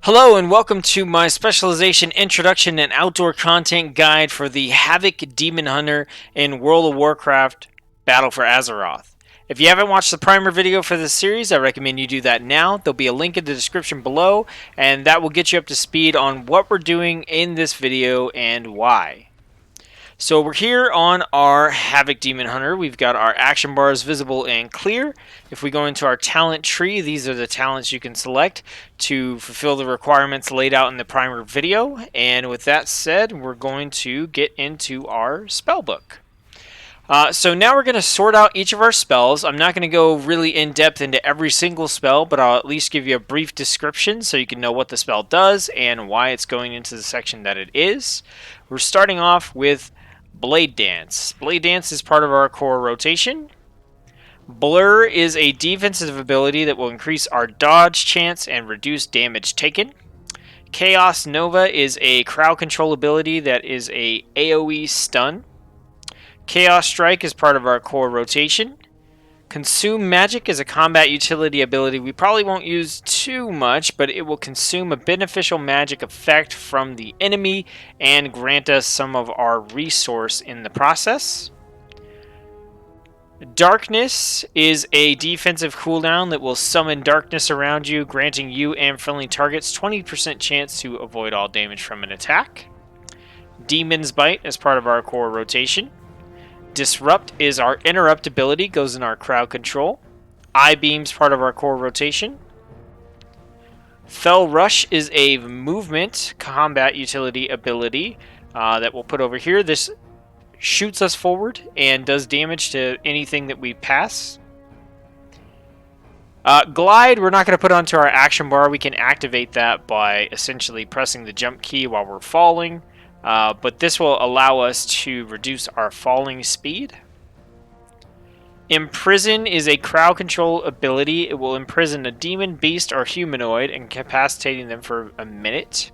Hello and welcome to my Specialization Introduction and Outdoor Content Guide for the Havoc Demon Hunter in World of Warcraft Battle for Azeroth. If you haven't watched the primer video for this series, I recommend you do that now. There'll be a link in the description below, and that will get you up to speed on what we're doing in this video and why. So we're here on our Havoc Demon Hunter. We've got our action bars visible and clear. If we go into our talent tree, these are the talents you can select to fulfill the requirements laid out in the primer video. And with that said, we're going to get into our spell book. So now we're going to sort out each of our spells. I'm not going to go really in depth into every single spell, but I'll at least give you a brief description so you can know what the spell does and why it's going into the section that it is. We're starting off with Blade Dance. Blade Dance is part of our core rotation. Blur is a defensive ability that will increase our dodge chance and reduce damage taken. Chaos Nova is a crowd control ability that is a AoE stun. Chaos Strike is part of our core rotation. Consume Magic is a combat utility ability we probably won't use too much, but it will consume a beneficial magic effect from the enemy and grant us some of our resource in the process. Darkness is a defensive cooldown that will summon darkness around you, granting you and friendly targets 20% chance to avoid all damage from an attack. Demon's Bite is part of our core rotation. Disrupt is our interrupt ability, goes in our crowd control. Eye Beam's part of our core rotation. Fell Rush is a movement combat utility ability that we'll put over here. This shoots us forward and does damage to anything that we pass. Glide, we're not going to put onto our action bar. We can activate that by essentially pressing the jump key while we're falling. But this will allow us to reduce our falling speed. Imprison is a crowd control ability. It will imprison a demon, beast, or humanoid, incapacitating them for a minute.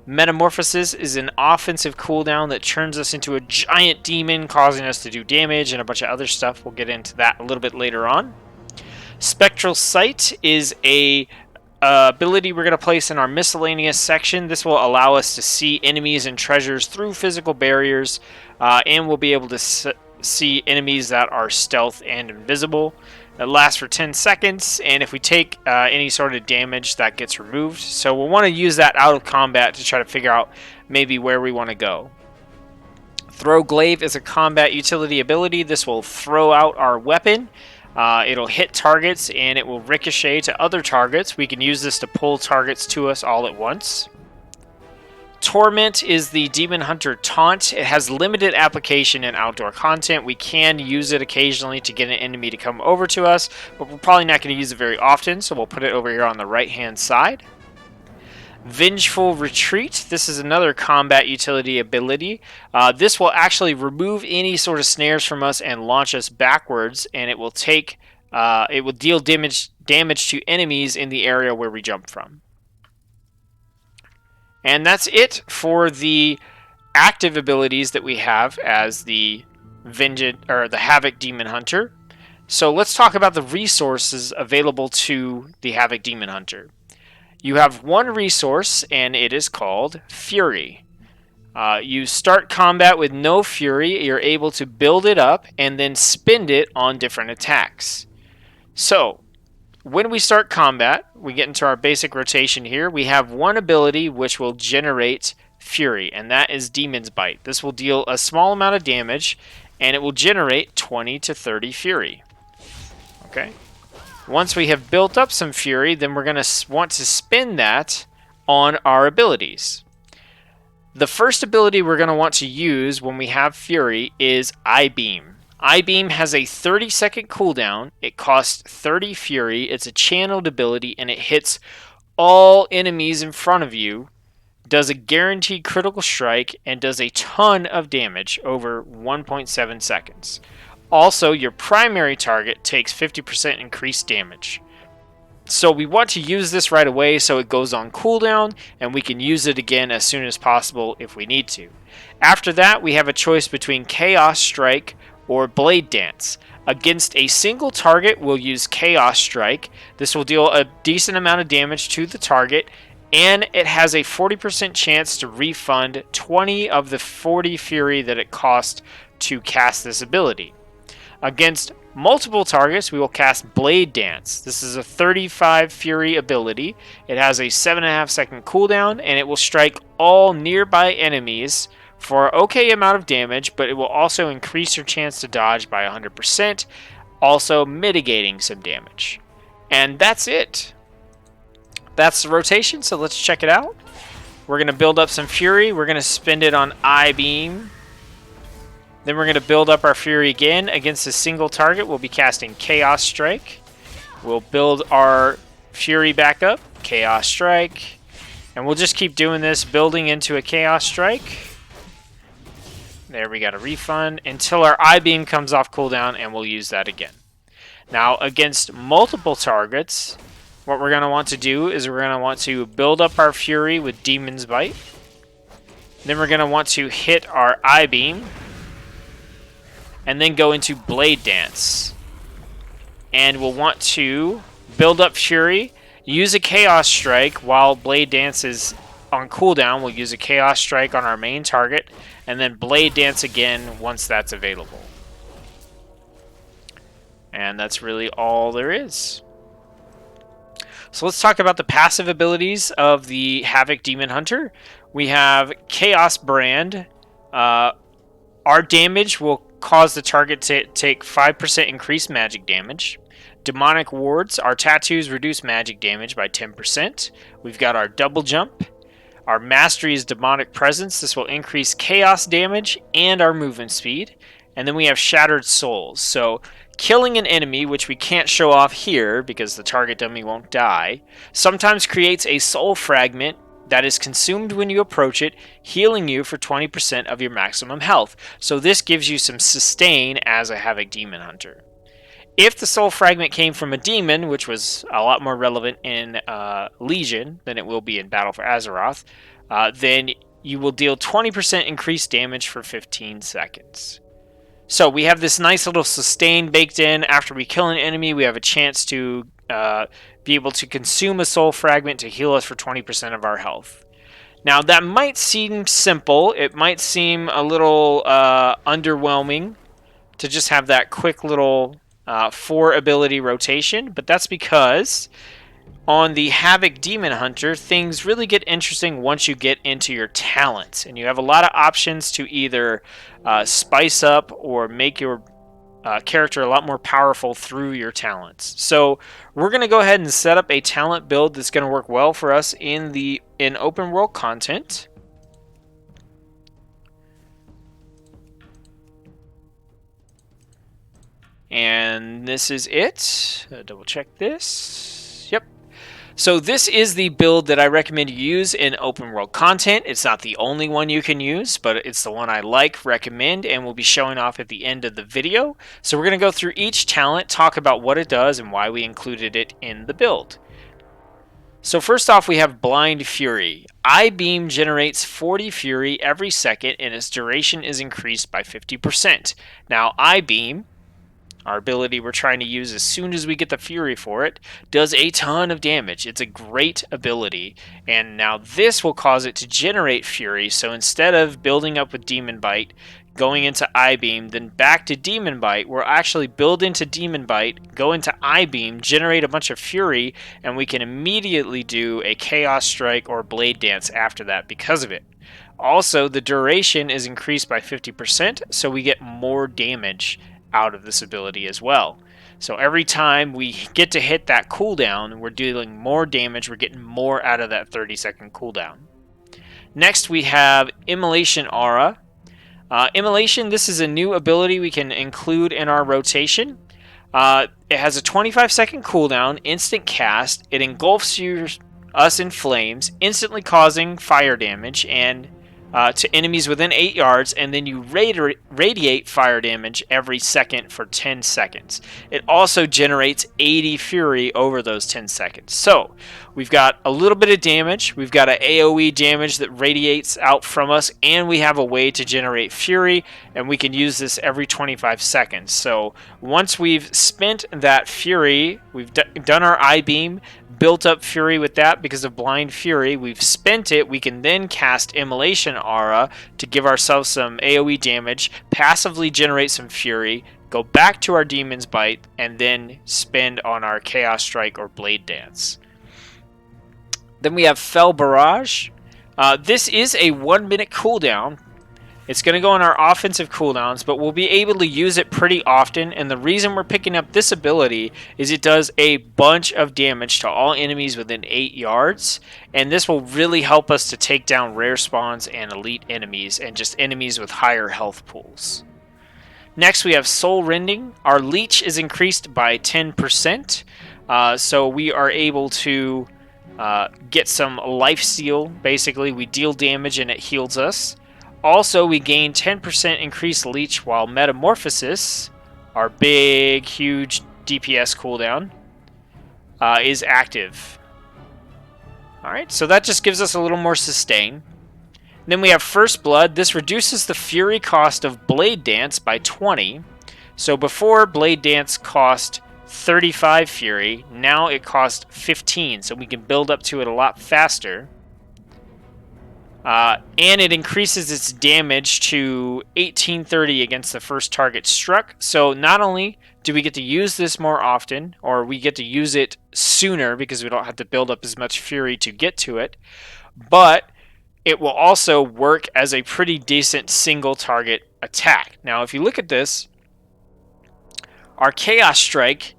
Metamorphosis is an offensive cooldown that turns us into a giant demon, causing us to do damage and a bunch of other stuff. We'll get into that a little bit later on. Spectral Sight is a ability we're going to place in our miscellaneous section. This will allow us to see enemies and treasures through physical barriers, and we'll be able to see enemies that are stealth and invisible. It lasts for 10 seconds, and if we take any sort of damage, that gets removed. So we'll want to use that out of combat to try to figure out maybe where we want to go. Throw Glaive is a combat utility ability. This will throw out our weapon. It'll hit targets and it will ricochet to other targets. We can use this to pull targets to us all at once. Torment is the Demon Hunter taunt. It has limited application in outdoor content. We can use it occasionally to get an enemy to come over to us, but we're probably not going to use it very often, so we'll put it over here on the right hand side. Vengeful Retreat. This is another combat utility ability. This will actually remove any sort of snares from us and launch us backwards, and it will deal damage to enemies in the area where we jump from. And that's it for the active abilities that we have as the Havoc Demon Hunter. So let's talk about the resources available to the Havoc Demon Hunter. You have one resource, and it is called Fury. You start combat with no Fury. You're able to build it up and then spend it on different attacks. So, when we start combat, we get into our basic rotation here. We have one ability which will generate Fury, and that is Demon's Bite. This will deal a small amount of damage, and it will generate 20 to 30 Fury. Okay. Once we have built up some Fury, then we're going to want to spend that on our abilities. The first ability we're going to want to use when we have Fury is Eye Beam. Eye Beam has a 30-second cooldown. It costs 30 Fury. It's a channeled ability, and it hits all enemies in front of you, does a guaranteed critical strike, and does a ton of damage over 1.7 seconds. Also, your primary target takes 50% increased damage. So we want to use this right away so it goes on cooldown, and we can use it again as soon as possible if we need to. After that, we have a choice between Chaos Strike or Blade Dance. Against a single target, we'll use Chaos Strike. This will deal a decent amount of damage to the target, and it has a 40% chance to refund 20 of the 40 fury that it cost to cast this ability. Against multiple targets, we will cast Blade Dance. This is a 35 fury ability. It has a 7.5 second cooldown, and it will strike all nearby enemies for an okay amount of damage, but it will also increase your chance to dodge by 100%, also mitigating some damage. And that's it. That's the rotation, so let's check it out. We're going to build up some Fury. We're going to spend it on I-Beam. Then we're going to build up our Fury again. Against a single target, we'll be casting Chaos Strike. We'll build our Fury back up, Chaos Strike. And we'll just keep doing this, building into a Chaos Strike. There, we got a refund until our I-Beam comes off cooldown, and we'll use that again. Now, against multiple targets, what we're going to want to do is we're going to want to build up our Fury with Demon's Bite. Then we're going to want to hit our I-Beam. And then go into Blade Dance. And we'll want to build up Fury, use a Chaos Strike while Blade Dance is on cooldown. We'll use a Chaos Strike on our main target, and then Blade Dance again once that's available. And that's really all there is. So let's talk about the passive abilities of the Havoc Demon Hunter. We have Chaos Brand. Our damage will cause the target to take 5% increased magic damage. Demonic Wards. Our tattoos reduce magic damage by 10%. We've got our Double Jump. Our Mastery is Demonic Presence. This will increase chaos damage and our movement speed. And then we have Shattered Souls. So killing an enemy, which we can't show off here because the target dummy won't die, sometimes creates a soul fragment that is consumed when you approach it, healing you for 20% of your maximum health. So this gives you some sustain as a Havoc Demon Hunter. If the soul fragment came from a demon, which was a lot more relevant in Legion than it will be in Battle for Azeroth, then you will deal 20% increased damage for 15 seconds. So we have this nice little sustain baked in. After we kill an enemy, we have a chance to be able to consume a soul fragment to heal us for 20% of our health. Now that might seem simple. It might seem a little underwhelming to just have that quick little 4 ability rotation, but that's because on the Havoc Demon Hunter, things really get interesting once you get into your talents, and you have a lot of options to either spice up or make your character a lot more powerful through your talents. So we're going to go ahead and set up a talent build that's going to work well for us in open world content. And this is it. Double check this. Yep. So this is the build that I recommend you use in open world content. It's not the only one you can use, but it's the one I like, recommend, and will be showing off at the end of the video. So we're going to go through each talent, talk about what it does and why we included it in the build. So first off, we have Blind Fury. I-Beam generates 40 Fury every second, and its duration is increased by 50%. Now, I-Beam, our ability we're trying to use as soon as we get the Fury for it, does a ton of damage. It's a great ability, and now this will cause it to generate Fury, so instead of building up with Demon Bite, going into I-Beam, then back to Demon Bite, we'll actually build into Demon Bite, go into I-Beam, generate a bunch of Fury, and we can immediately do a Chaos Strike or Blade Dance after that because of it. Also, the duration is increased by 50%, so we get more damage out of this ability as well. So every time we get to hit that cooldown, we're dealing more damage, we're getting more out of that 30-second cooldown. Next, we have Immolation Aura. Immolation, this is a new ability we can include in our rotation. It has a 25-second cooldown, instant cast. It engulfs us in flames, instantly causing fire damage and to enemies within 8 yards, and then you radiate fire damage every second for 10 seconds. It also generates 80 Fury over those 10 seconds. So we've got a little bit of damage, we've got an AoE damage that radiates out from us, and we have a way to generate Fury, and we can use this every 25 seconds. So once we've spent that Fury, we've done our I-Beam, built up Fury with that because of Blind Fury. We've spent it. We can then cast Immolation Aura to give ourselves some AoE damage, passively generate some Fury, go back to our Demon's Bite, and then spend on our Chaos Strike or Blade Dance. Then we have Fell Barrage. This is a 1-minute cooldown. It's going to go on our offensive cooldowns, but we'll be able to use it pretty often, and the reason we're picking up this ability is it does a bunch of damage to all enemies within 8 yards, and this will really help us to take down rare spawns and elite enemies, and just enemies with higher health pools. Next we have Soul Rending. Our leech is increased by 10%, so we are able to get some life steal. Basically, we deal damage and it heals us. Also, we gain 10% increased leech while Metamorphosis, our big, huge DPS cooldown, is active. Alright, so that just gives us a little more sustain. Then we have First Blood. This reduces the Fury cost of Blade Dance by 20. So before, Blade Dance cost 35 Fury. Now it costs 15, so we can build up to it a lot faster. And it increases its damage to 1830 against the first target struck. So not only do we get to use this more often, or we get to use it sooner because we don't have to build up as much Fury to get to it, but it will also work as a pretty decent single target attack. Now if you look at this, our Chaos Strike,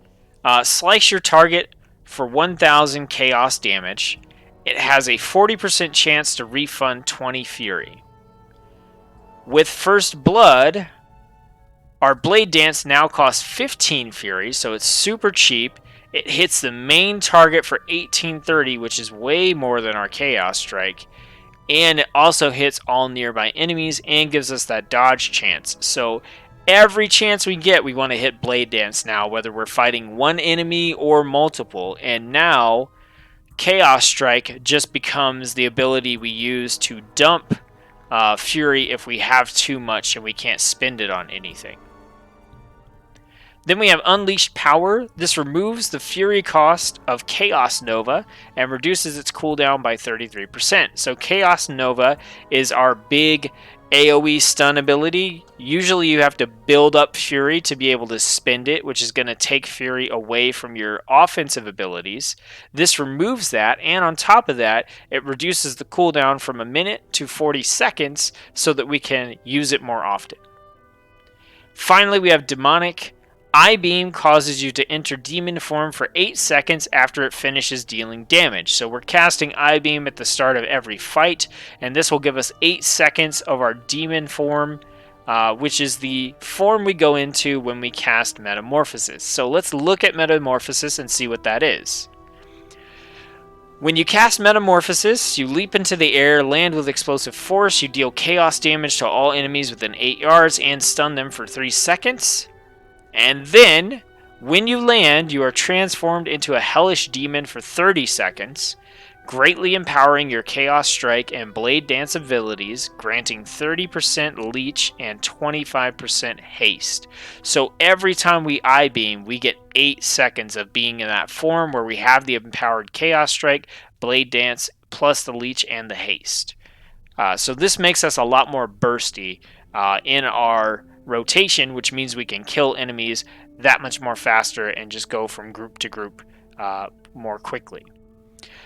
slice your target for 1000 Chaos damage. It has a 40% chance to refund 20 Fury. With First Blood, our Blade Dance now costs 15 Fury, so it's super cheap. It hits the main target for 1830, which is way more than our Chaos Strike. And it also hits all nearby enemies and gives us that dodge chance. So every chance we get, we want to hit Blade Dance now, whether we're fighting one enemy or multiple. And now Chaos Strike just becomes the ability we use to dump Fury if we have too much and we can't spend it on anything. Then we have Unleashed Power. This removes the Fury cost of Chaos Nova and reduces its cooldown by 33%. So Chaos Nova is our big AoE stun ability. Usually you have to build up Fury to be able to spend it, which is going to take Fury away from your offensive abilities. This removes that, and on top of that, it reduces the cooldown from a minute to 40 seconds so that we can use it more often. Finally, we have Demonic. I-Beam causes you to enter demon form for 8 seconds after it finishes dealing damage. So we're casting I-Beam at the start of every fight, and this will give us 8 seconds of our demon form, which is the form we go into when we cast Metamorphosis. So let's look at Metamorphosis and see what that is. When you cast Metamorphosis, you leap into the air, land with explosive force, you deal chaos damage to all enemies within 8 yards, and stun them for 3 seconds. And then, when you land, you are transformed into a hellish demon for 30 seconds, greatly empowering your Chaos Strike and Blade Dance abilities, granting 30% leech and 25% haste. So every time we I-Beam, we get 8 seconds of being in that form where we have the empowered Chaos Strike, Blade Dance, plus the leech and the haste. So this makes us a lot more bursty in our rotation, which means we can kill enemies that much more faster and just go from group to group more quickly.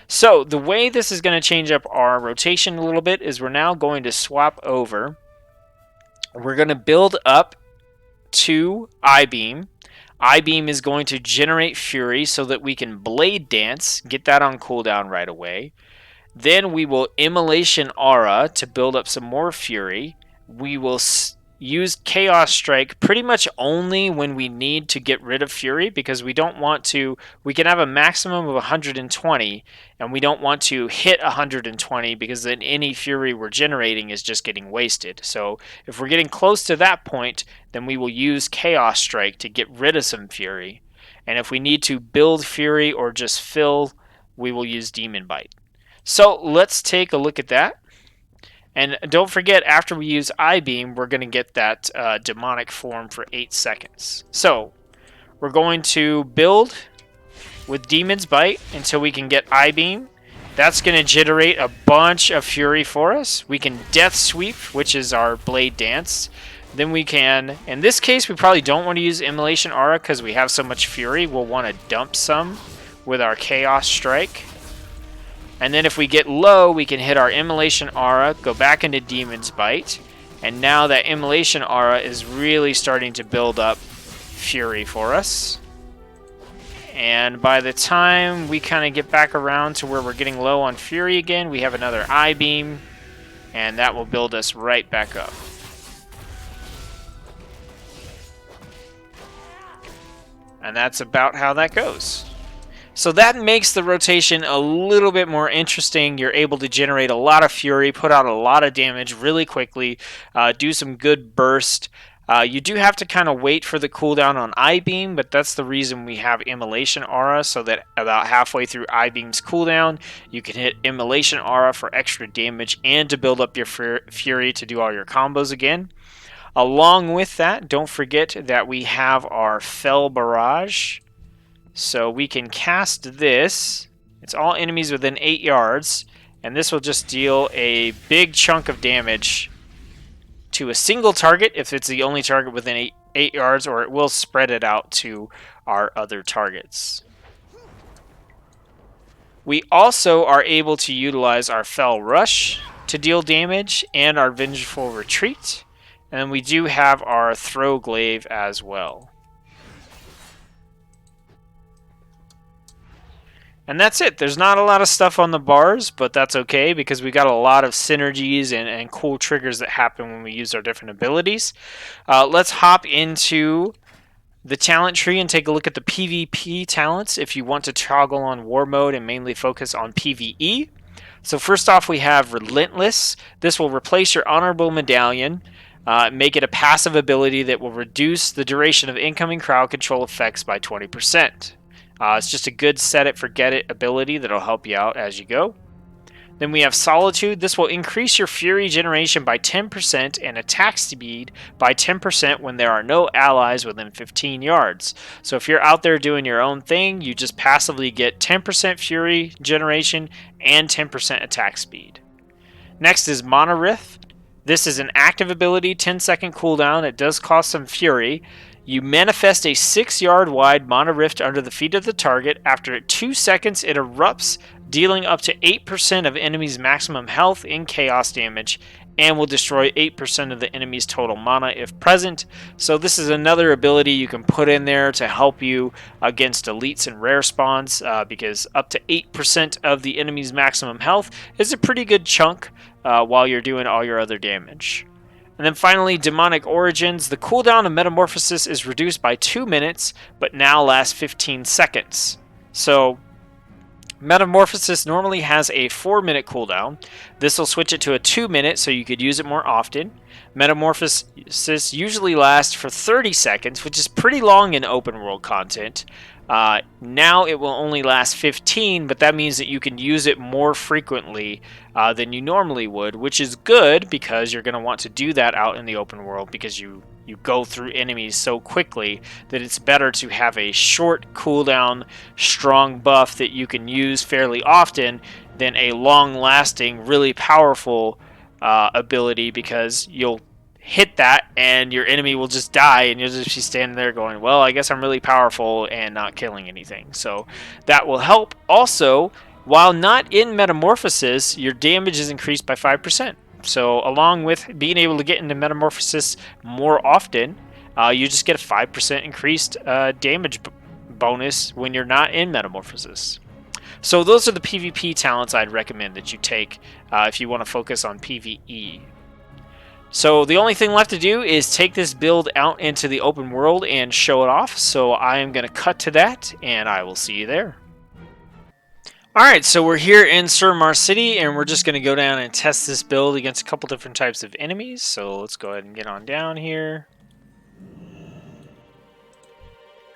So the way this is going to change up our rotation a little bit is we're now going to swap over. We're going to build up to I-Beam. I-Beam is going to generate Fury so that we can Blade Dance, get that on cooldown right away. Then we will Immolation Aura to build up some more Fury. We will use Chaos Strike pretty much only when we need to get rid of Fury, because we don't want to, we can have a maximum of 120 and we don't want to hit 120 because then any Fury we're generating is just getting wasted. So if we're getting close to that point, then we will use Chaos Strike to get rid of some Fury. And if we need to build Fury or just fill, we will use Demon Bite. So let's take a look at that. And don't forget, after we use I-Beam, we're going to get that demonic form for 8 seconds. So we're going to build with Demon's Bite until we can get I-Beam. That's going to generate a bunch of Fury for us. We can Death Sweep, which is our Blade Dance. Then we can, in this case, we probably don't want to use Immolation Aura because we have so much Fury. We'll want to dump some with our Chaos Strike. And then if we get low, we can hit our Immolation Aura, go back into Demon's Bite. And now that Immolation Aura is really starting to build up Fury for us. And by the time we kind of get back around to where we're getting low on Fury again, we have another I-Beam. And that will build us right back up. And that's about how that goes. So that makes the rotation a little bit more interesting. You're able to generate a lot of Fury, put out a lot of damage really quickly, do some good burst. You do have to kind of wait for the cooldown on I-Beam, but that's the reason we have Immolation Aura, so that about halfway through I-Beam's cooldown, you can hit Immolation Aura for extra damage and to build up your Fury to do all your combos again. Along with that, don't forget that we have our Fell Barrage. So we can cast this. It's all enemies within 8 yards. And this will just deal a big chunk of damage to a single target if it's the only target within 8 yards, or it will spread it out to our other targets. We also are able to utilize our Fell Rush to deal damage and our Vengeful Retreat. And we do have our Throw Glaive as well. And that's it. There's not a lot of stuff on the bars, but that's okay because we got a lot of synergies and cool triggers that happen when we use our different abilities. Let's hop into the talent tree and take a look at the PvP talents if you want to toggle on War Mode and mainly focus on PvE. So first off, we have Relentless. This will replace your Honorable Medallion. Make it a passive ability that will reduce the duration of incoming crowd control effects by 20%. It's just a good set it, forget it ability that'll help you out as you go. Then we have Solitude. This will increase your Fury generation by 10% and attack speed by 10% when there are no allies within 15 yards. So if you're out there doing your own thing, you just passively get 10% Fury generation and 10% attack speed. Next is Monolith. This is an active ability, 10-second cooldown. It does cost some Fury. You manifest a 6-yard wide Mana Rift under the feet of the target. After 2 seconds, it erupts, dealing up to 8% of enemies' maximum health in chaos damage, and will destroy 8% of the enemy's total mana if present. So this is another ability you can put in there to help you against elites and rare spawns, because up to 8% of the enemy's maximum health is a pretty good chunk while you're doing all your other damage. And then finally, Demonic Origins. The cooldown of Metamorphosis is reduced by 2 minutes, but now lasts 15 seconds. So Metamorphosis normally has a 4-minute cooldown. This will switch it to a 2-minute so you could use it more often. Metamorphosis usually lasts for 30 seconds, which is pretty long in open world content. Now it will only last 15, but that means that you can use it more frequently than you normally would, which is good because you're going to want to do that out in the open world because you go through enemies so quickly that it's better to have a short cooldown, strong buff that you can use fairly often than a long-lasting, really powerful ability, because you'll hit that and your enemy will just die and you'll just be standing there going, well, I guess I'm really powerful and not killing anything. So that will help. Also, while not in Metamorphosis, your damage is increased by 5%. So along with being able to get into Metamorphosis more often, you just get a 5% increased damage bonus when you're not in Metamorphosis. So those are the PvP talents I'd recommend that you take if you want to focus on PvE. So the only thing left to do is take this build out into the open world and show it off. So I am going to cut to that, and I will see you there. Alright, so we're here in Suramar City, and we're just going to go down and test this build against a couple different types of enemies. So let's go ahead and get on down here.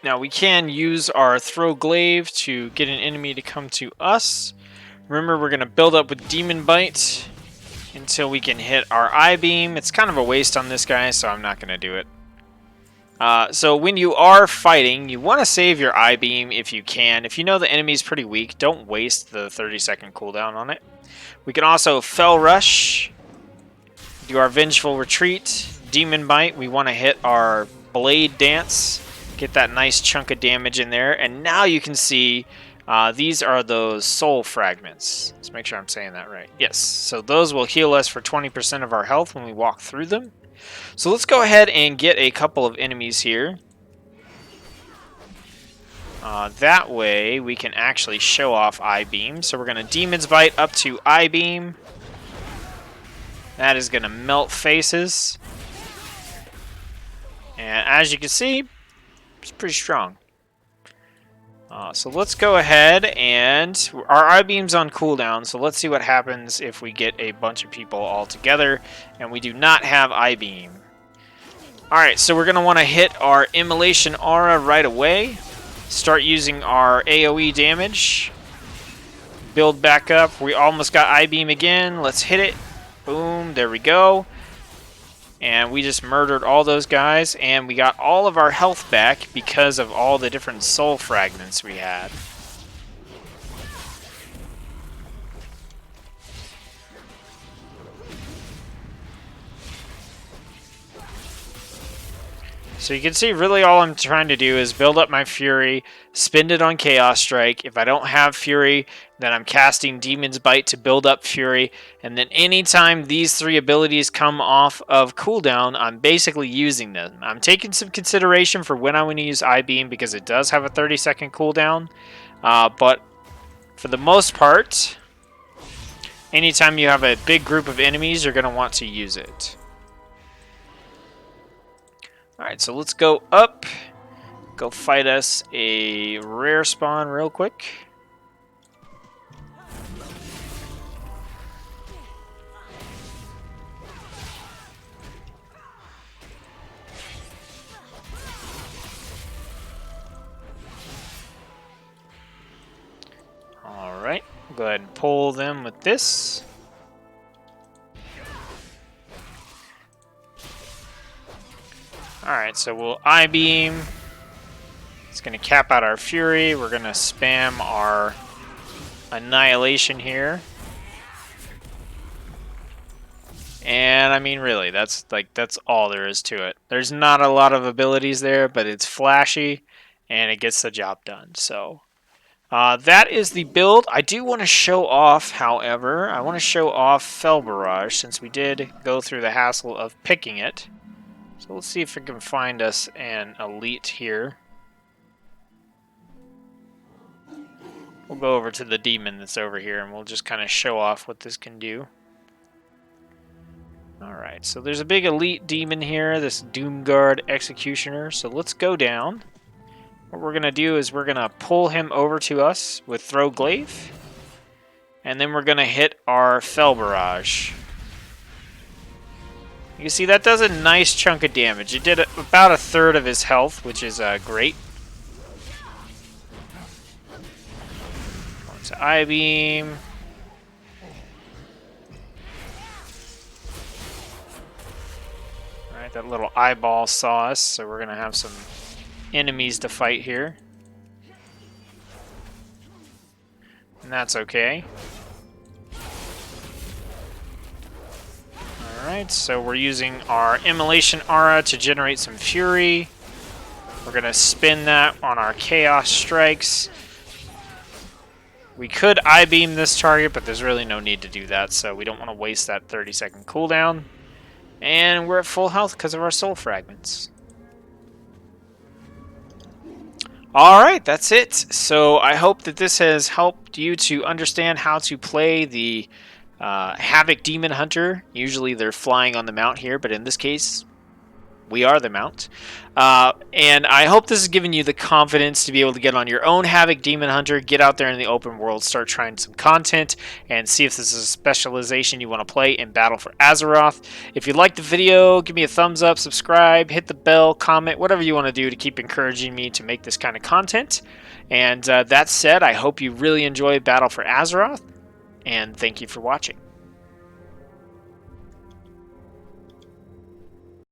Now we can use our Throw Glaive to get an enemy to come to us. Remember, we're going to build up with Demon Bite until we can hit our I-Beam. It's kind of a waste on this guy, so I'm not going to do it. So when you are fighting, you want to save your I-beam if you can. If you know the enemy's pretty weak, don't waste the 30-second cooldown on it. We can also Fell Rush, do our Vengeful Retreat, Demon Bite. We want to hit our Blade Dance, get that nice chunk of damage in there. And now you can see these are those soul fragments. Let's make sure I'm saying that right. Yes, so those will heal us for 20% of our health when we walk through them. So let's go ahead and get a couple of enemies here. That way we can actually show off I-beam. So we're going to Demon's Bite up to I-beam. That is going to melt faces. And as you can see, it's pretty strong. So let's go ahead and... Our I-beam's on cooldown, so let's see what happens if we get a bunch of people all together and we do not have I-beam. Alright, so we're going to want to hit our Immolation Aura right away. Start using our AoE damage. Build back up. We almost got I-beam again. Let's hit it. Boom, there we go. And we just murdered all those guys, and we got all of our health back because of all the different soul fragments we had. So you can see really all I'm trying to do is build up my Fury, spend it on Chaos Strike. If I don't have Fury, then I'm casting Demon's Bite to build up Fury. And then anytime these three abilities come off of cooldown, I'm basically using them. I'm taking some consideration for when I want to use I-beam because it does have a 30-second cooldown. But for the most part, anytime you have a big group of enemies, you're going to want to use it. Alright, so let's go up, go fight us a rare spawn real quick. Alright, go ahead and pull them with this. Alright, so we'll I-beam. It's going to cap out our Fury. We're going to spam our Annihilation here. And I mean, really, that's all there is to it. There's not a lot of abilities there, but it's flashy and it gets the job done. So that is the build. I do want to show off, however, I want to show off Fell Barrage since we did go through the hassle of picking it. So let's see if we can find us an elite here. We'll go over to the demon that's over here and we'll just kind of show off what this can do. Alright, so there's a big elite demon here, this Doomguard Executioner. So let's go down. What we're going to do is we're going to pull him over to us with Throw Glaive. And then we're going to hit our Fell Barrage. You can see that does a nice chunk of damage. It did about a third of his health, which is great. Onto I-beam. Alright, that little eyeball saw us, so we're going to have some enemies to fight here. And that's okay. Alright, so we're using our Immolation Aura to generate some Fury. We're going to spin that on our Chaos Strikes. We could I-beam this target, but there's really no need to do that, so we don't want to waste that 30-second cooldown. And we're at full health because of our soul fragments. Alright, that's it. So I hope that this has helped you to understand how to play the Havoc Demon Hunter. Usually they're flying on the mount here, but in this case, we are the mount. And I hope this has given you the confidence to be able to get on your own Havoc Demon Hunter, get out there in the open world, start trying some content, and see if this is a specialization you want to play in Battle for Azeroth. If you liked the video, give me a thumbs up, subscribe, hit the bell, comment, whatever you want to do to keep encouraging me to make this kind of content. And that said, I hope you really enjoy Battle for Azeroth, and thank you for watching.